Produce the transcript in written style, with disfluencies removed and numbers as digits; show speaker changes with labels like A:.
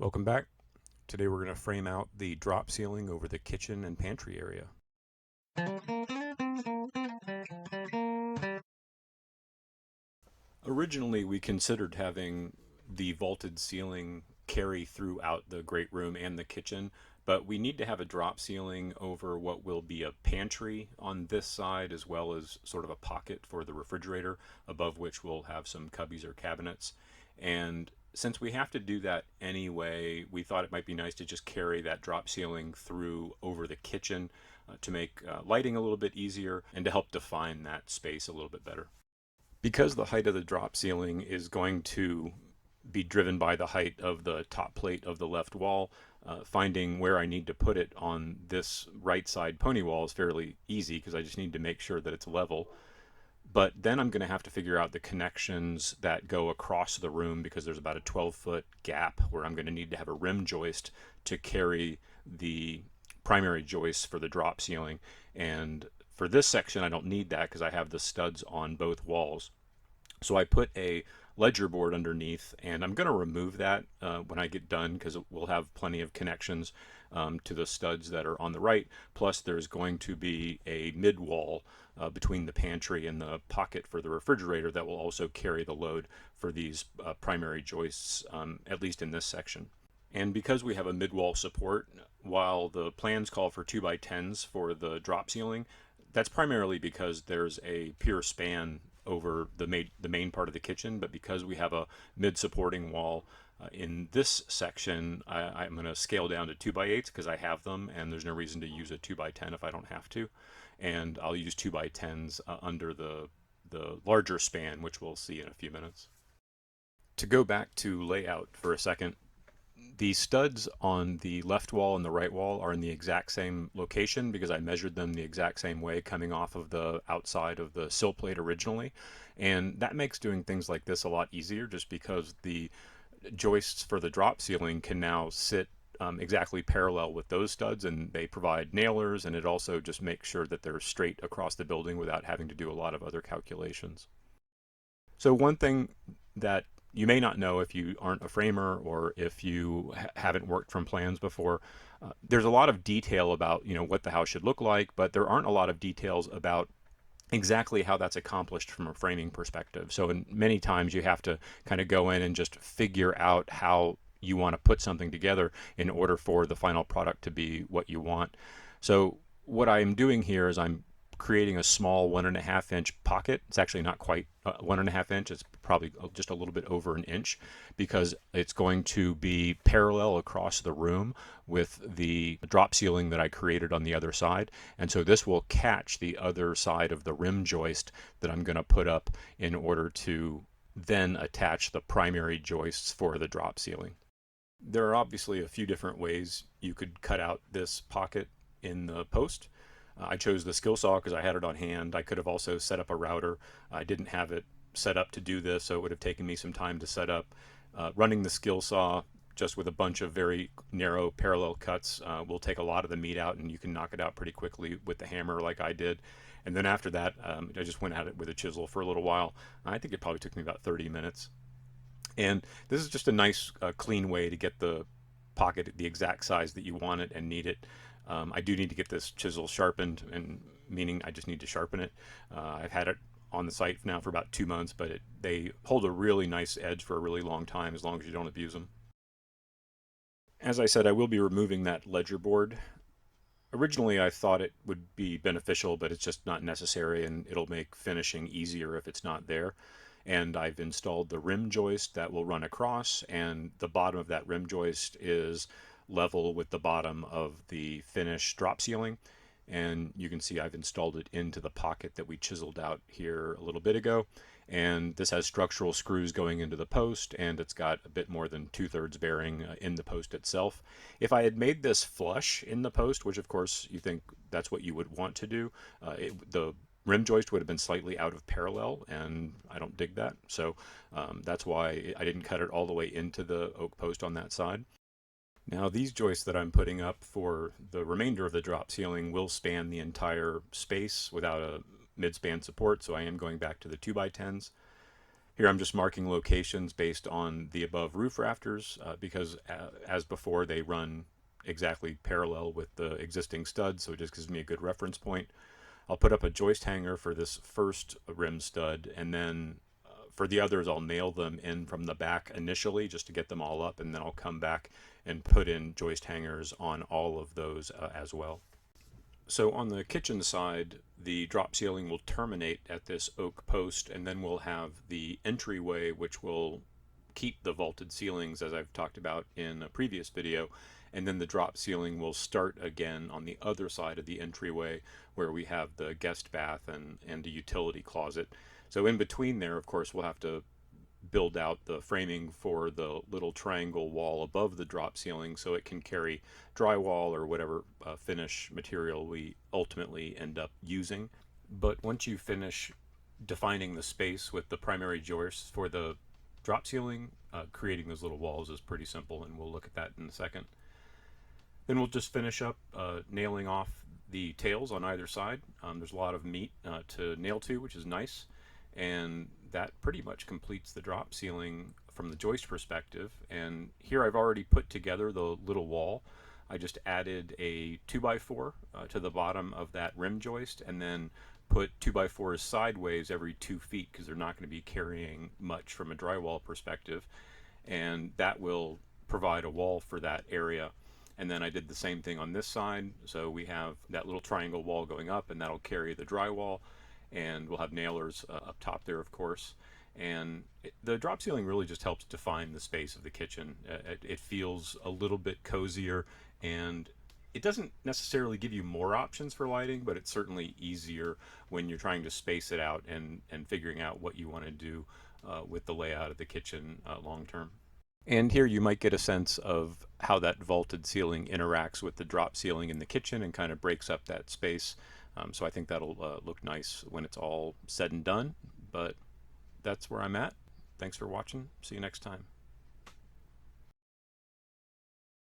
A: Welcome back. Today we're going to frame out the drop ceiling over the kitchen and pantry area. Originally we considered having the vaulted ceiling carry throughout the great room and the kitchen, but we need to have a drop ceiling over what will be a pantry on this side, as well as sort of a pocket for the refrigerator, above which we'll have some cubbies or cabinets. And since we have to do that anyway, we thought it might be nice to just carry that drop ceiling through over the kitchen to make lighting a little bit easier and to help define that space a little bit better. Because the height of the drop ceiling is going to be driven by the height of the top plate of the left wall, finding where I need to put it on this right side pony wall is fairly easy because I just need to make sure that it's level. But then I'm going to have to figure out the connections that go across the room, because there's about a 12-foot gap where I'm going to need to have a rim joist to carry the primary joists for the drop ceiling. And for this section I don't need that because I have the studs on both walls. So I put a ledger board underneath, and I'm going to remove that when I get done, because we'll have plenty of connections to the studs that are on the right. Plus there's going to be a mid wall between the pantry and the pocket for the refrigerator that will also carry the load for these primary joists, at least in this section. And because we have a mid-wall support, while the plans call for 2x10s for the drop ceiling, that's primarily because there's a pure span over the main part of the kitchen. But because we have a mid-supporting wall in this section, I'm going to scale down to 2x8s because I have them, and there's no reason to use a 2x10 if I don't have to. And I'll use 2x10s under the larger span, which we'll see in a few minutes. To go back to layout for a second, the studs on the left wall and the right wall are in the exact same location because I measured them the exact same way coming off of the outside of the sill plate originally. And that makes doing things like this a lot easier, just because the joists for the drop ceiling can now sit exactly parallel with those studs, and they provide nailers, and it also just makes sure that they're straight across the building without having to do a lot of other calculations. So one thing that you may not know if you aren't a framer or if you haven't worked from plans before, there's a lot of detail about what the house should look like, but there aren't a lot of details about exactly how that's accomplished from a framing perspective. So many times you have to kind of go in and just figure out how you want to put something together in order for the final product to be what you want. So what I'm doing here is I'm creating a small 1.5-inch pocket. It's actually not quite 1.5 inch. It's probably just a little bit over an inch, because it's going to be parallel across the room with the drop ceiling that I created on the other side. And so this will catch the other side of the rim joist that I'm going to put up in order to then attach the primary joists for the drop ceiling. There are obviously a few different ways you could cut out this pocket in the post. I chose the skill saw because I had it on hand. I could have also set up a router. I didn't have it set up to do this, so it would have taken me some time to set up. Running the skill saw just with a bunch of very narrow parallel cuts will take a lot of the meat out, and you can knock it out pretty quickly with the hammer like I did. And then after that, I just went at it with a chisel for a little while. I think it probably took me about 30 minutes. And this is just a nice clean way to get the pocket the exact size that you want it and need it. I do need to get this chisel sharpened, and meaning I just need to sharpen it. I've had it on the site now for about 2 months, but they hold a really nice edge for a really long time as long as you don't abuse them. As I said, I will be removing that ledger board. Originally I thought it would be beneficial, but it's just not necessary, and it'll make finishing easier if it's not there. And I've installed the rim joist that will run across, and the bottom of that rim joist is level with the bottom of the finished drop ceiling. And you can see I've installed it into the pocket that we chiseled out here a little bit ago. And this has structural screws going into the post, and it's got a bit more than 2/3 bearing in the post itself. If I had made this flush in the post, which of course you think that's what you would want to do, the rim joist would have been slightly out of parallel, and I don't dig that. So that's why I didn't cut it all the way into the oak post on that side. Now these joists that I'm putting up for the remainder of the drop ceiling will span the entire space without a mid-span support, so I am going back to the 2x10s. Here I'm just marking locations based on the above roof rafters because as before they run exactly parallel with the existing stud, so it just gives me a good reference point. I'll put up a joist hanger for this first rim stud, and then for the others I'll nail them in from the back initially just to get them all up, and then I'll come back and put in joist hangers on all of those as well. So on the kitchen side, the drop ceiling will terminate at this oak post, and then we'll have the entryway, which will keep the vaulted ceilings as I've talked about in a previous video, and then the drop ceiling will start again on the other side of the entryway where we have the guest bath and a utility closet. So in between there, of course, we'll have to build out the framing for the little triangle wall above the drop ceiling so it can carry drywall or whatever finish material we ultimately end up using. But once you finish defining the space with the primary joists for the drop ceiling, creating those little walls is pretty simple, and we'll look at that in a second. Then we'll just finish up nailing off the tails on either side. There's a lot of meat to nail to, which is nice, and that pretty much completes the drop ceiling from the joist perspective. And here I've already put together the little wall. I just added a 2x4 to the bottom of that rim joist, and then put 2x4s sideways every 2 feet because they're not going to be carrying much from a drywall perspective, and that will provide a wall for that area. And then I did the same thing on this side, so we have that little triangle wall going up, and that'll carry the drywall, and we'll have nailers up top there, of course. And the drop ceiling really just helps define the space of the kitchen. It feels a little bit cozier, and it doesn't necessarily give you more options for lighting, but it's certainly easier when you're trying to space it out and figuring out what you want to do with the layout of the kitchen long term. And here you might get a sense of how that vaulted ceiling interacts with the drop ceiling in the kitchen and kind of breaks up that space. So I think that'll look nice when it's all said and done. But that's where I'm at. Thanks for watching. See you next time.